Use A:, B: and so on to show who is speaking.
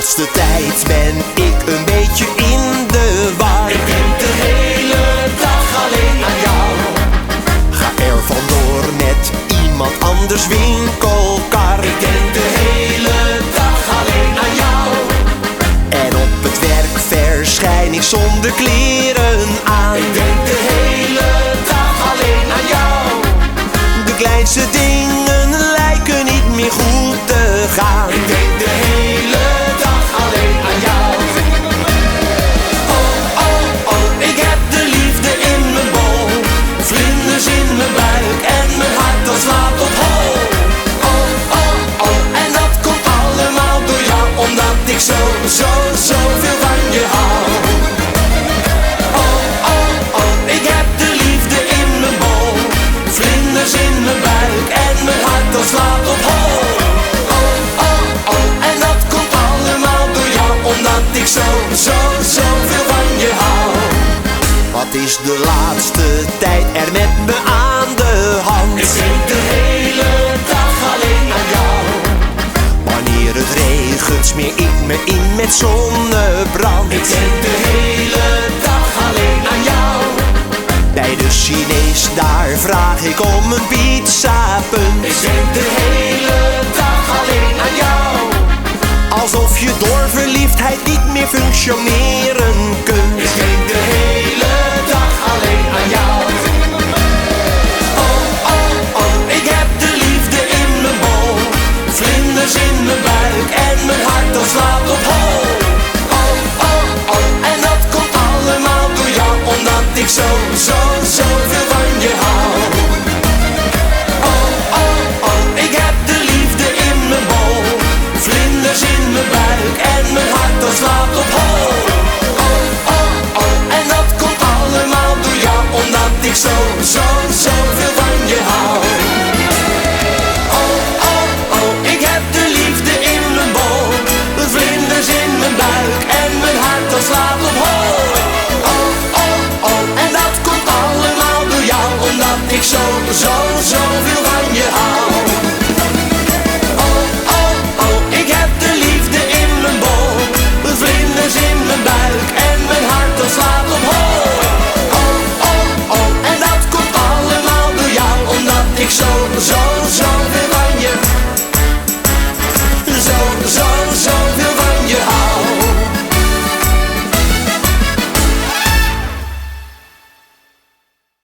A: laatste tijd ben ik een beetje in de war.
B: Ik denk de hele dag alleen aan jou.
A: Ga er vandoor met iemand anders winkelkar.
B: Ik denk de hele dag alleen aan jou.
A: En op het werk verschijn ik zonder kleren aan.
B: Ik denk de hele dag alleen aan jou.
A: De kleinste dingen lijken niet meer goed te gaan.
B: Ik denk de hele dag alleen aan jou. Oh, oh, oh, ik heb de liefde in mijn bol. Vlinders in mijn buik en mijn hart dat slaat op hol. Oh, oh, oh, en dat komt allemaal door jou, omdat ik zoveel van je hou. Oh, oh, oh, ik heb de liefde in mijn bol. Vlinders in mijn buik en mijn hart dat slaat op hol. Oh, oh, oh, en dat komt allemaal door jou, omdat ik zoveel van je hou.
A: Wat is de laatste tijd er met me aan de hand?
B: Ik denk de hele dag alleen aan jou.
A: Wanneer het regent smeer ik me in met zonnebrand.
B: Ik denk de hele dag alleen aan jou.
A: Bij de Chinees daar vraag ik om een pizzapunt.
B: Ik denk de hele dag alleen aan jou.
A: Alsof je door verliefdheid niet meer functioneren kunt.
B: Ik denk de hele dag alleen aan jou. Oh, oh, oh, ik heb de liefde in mijn bol. Vlinders in mijn buik en mijn hart dat slaat op hol. Oh, oh, oh, en dat komt allemaal door jou, omdat ik zoveel van je hou. Oh, oh, oh, ik heb de liefde in mijn bol. Vlinders in mijn buik en mijn hart dat slaat op hol. Oh, oh, oh, en dat komt allemaal door jou, omdat ik